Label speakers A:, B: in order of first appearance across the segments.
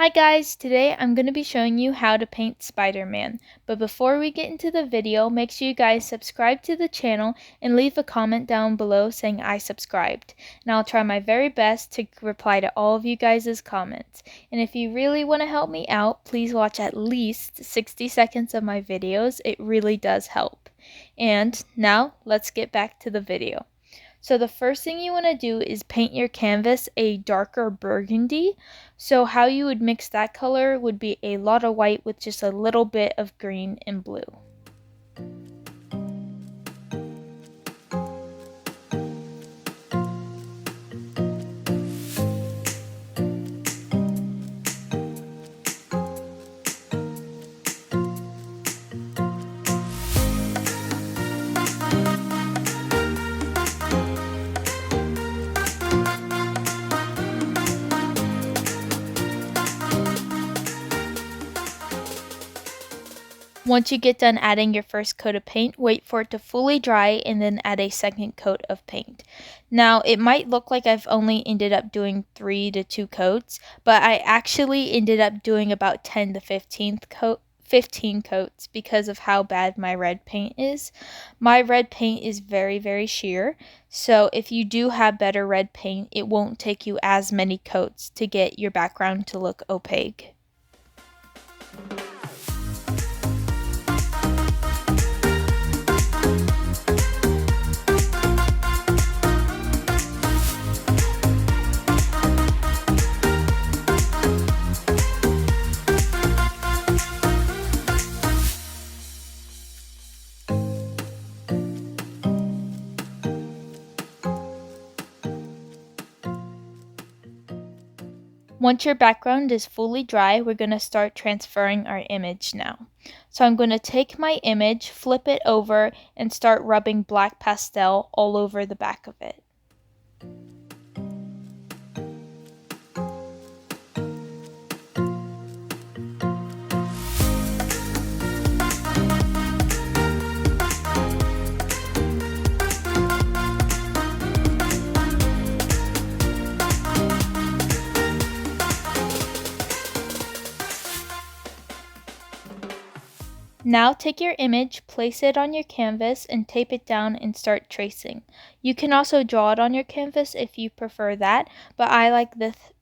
A: Hi guys, today I'm going to be showing you how to paint Spider-Man, but before we get into the video, make sure you guys subscribe to the channel and leave a comment down below saying I subscribed, and I'll try my very best to reply to all of you guys' comments. And if you really want to help me out, please watch at least 60 seconds of my videos, it really does help. And now, let's get back to the video. So the first thing you want to do is paint your canvas a darker burgundy. So how you would mix that color would be a lot of white with just a little bit of green and blue. Once you get done adding your first coat of paint, wait for it to fully dry and then add a second coat of paint. Now, it might look like I've only ended up doing 3 to 2 coats, but I actually ended up doing about 10 to 15 coats because of how bad my red paint is. My red paint is very sheer, so if you do have better red paint, it won't take you as many coats to get your background to look opaque. Once your background is fully dry, we're going to start transferring our image now. So I'm going to take my image, flip it over, and start rubbing black pastel all over the back of it. Now take your image, place it on your canvas, and tape it down and start tracing. You can also draw it on your canvas if you prefer that, but I like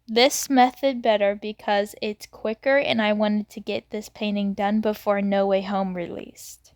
A: this method better because it's quicker and I wanted to get this painting done before No Way Home released.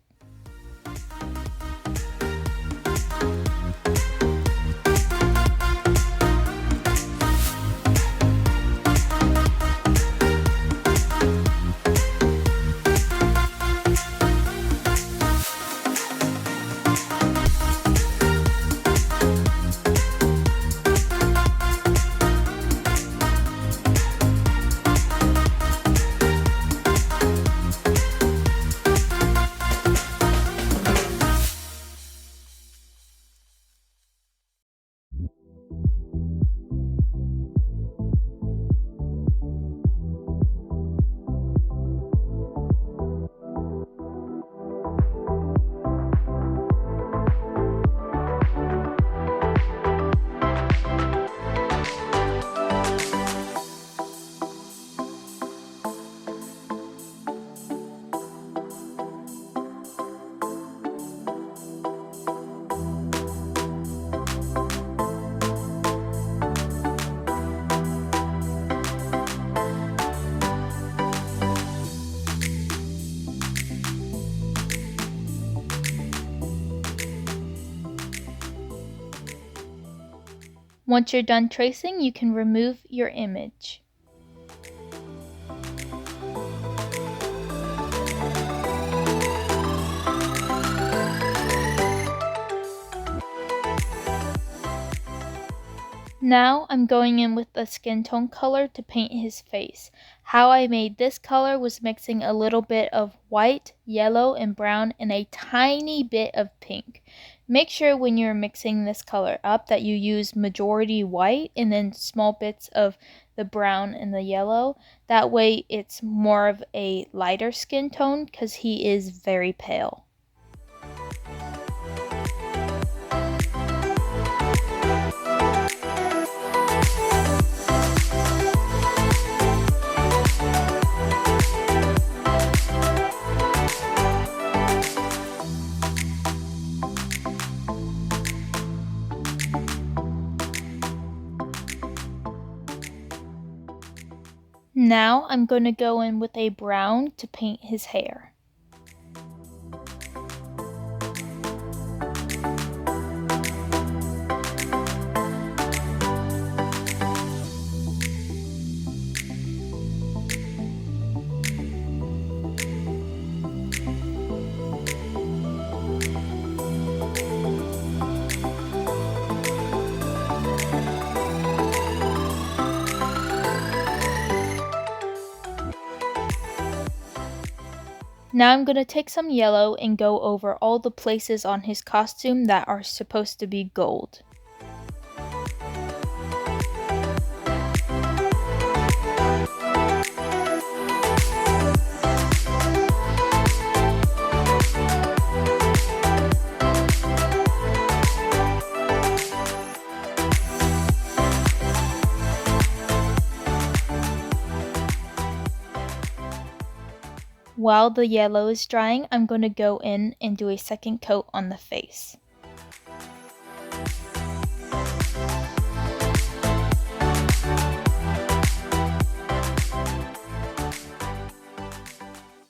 A: Once you're done tracing, you can remove your image. Now I'm going in with the skin tone color to paint his face. How I made this color was mixing a little bit of white, yellow, and brown and a tiny bit of pink. Make sure when you're mixing this color up that you use majority white and then small bits of the brown and the yellow. That way it's more of a lighter skin tone because he is very pale. Now I'm going to go in with a brown to paint his hair. Now I'm going to take some yellow and go over all the places on his costume that are supposed to be gold. While the yellow is drying, I'm going to go in and do a second coat on the face.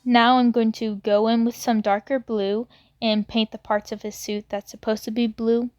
A: Now I'm going to go in with some darker blue and paint the parts of his suit that's supposed to be blue.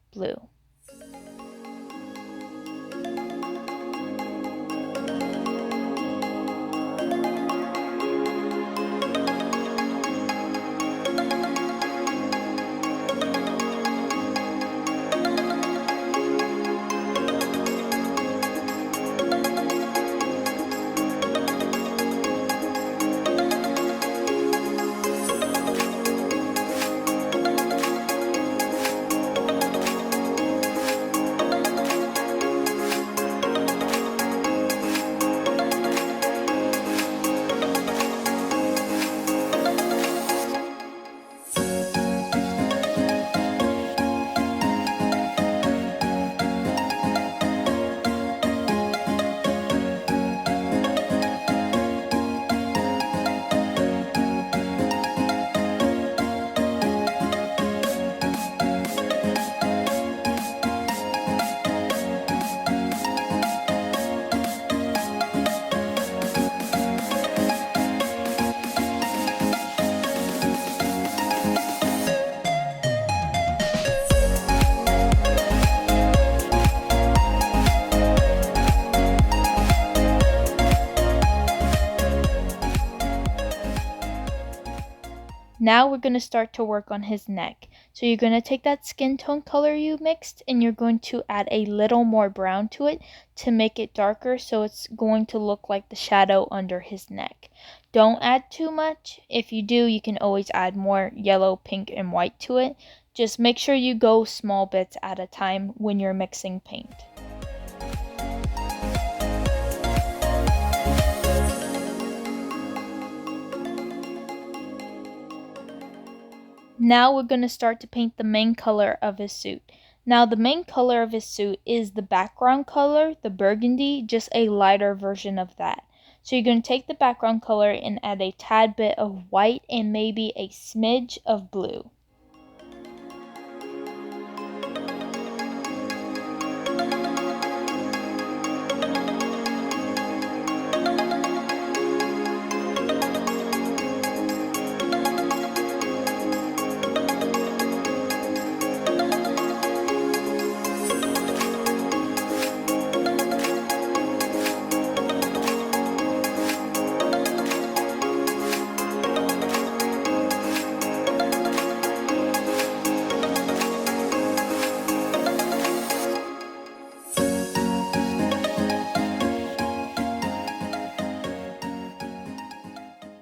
A: Now we're going to start to work on his neck. So you're going to take that skin tone color you mixed and you're going to add a little more brown to it to make it darker, so it's going to look like the shadow under his neck. Don't add too much. If you do, you can always add more yellow, pink, and white to it. Just make sure you go small bits at a time when you're mixing paint. Now we're going to start to paint the main color of his suit. Now the main color of his suit is the background color, the burgundy, just a lighter version of that. So you're going to take the background color and add a tad bit of white and maybe a smidge of blue.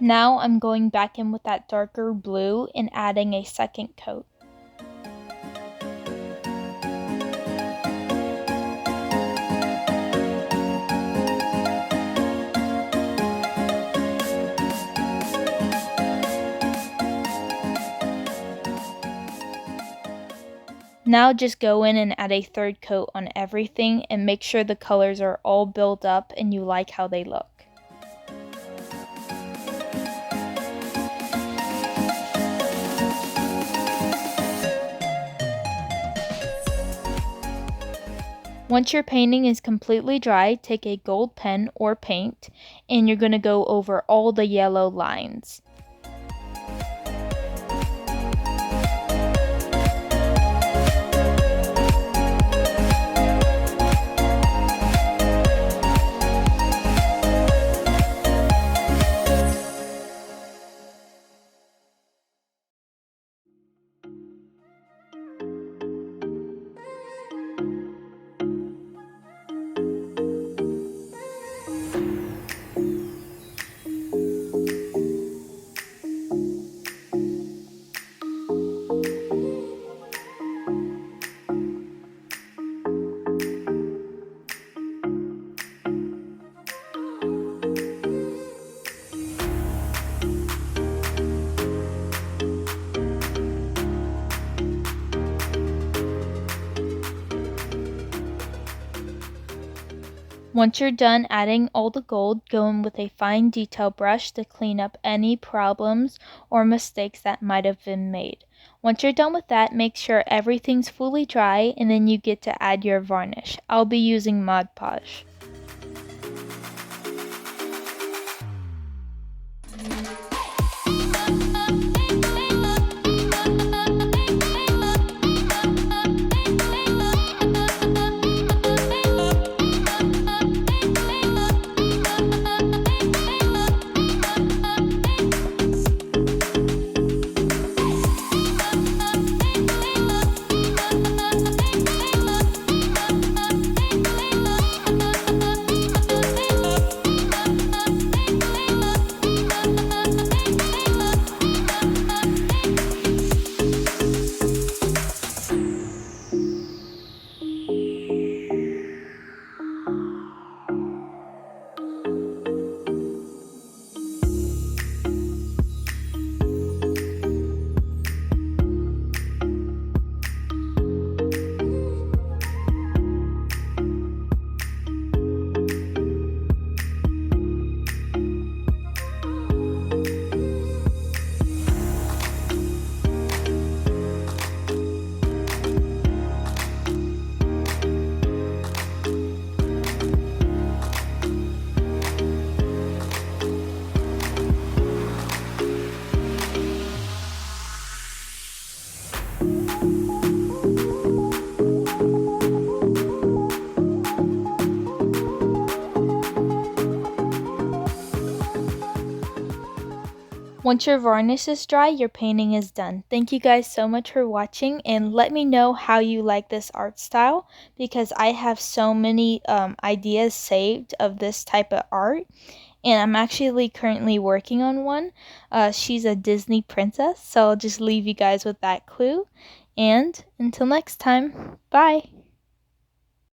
A: Now I'm going back in with that darker blue and adding a second coat. Now just go in and add a third coat on everything and make sure the colors are all built up and you like how they look. Once your painting is completely dry, take a gold pen or paint, and you're going to go over all the yellow lines. Once you're done adding all the gold, go in with a fine detail brush to clean up any problems or mistakes that might have been made. Once you're done with that, make sure everything's fully dry, and then you get to add your varnish. I'll be using Mod Podge. Once your varnish is dry, your painting is done. Thank you guys so much for watching, and let me know how you like this art style, because I have so many ideas saved of this type of art, and I'm actually currently working on one. She's a Disney princess, so I'll just leave you guys with that clue. And until next time, bye!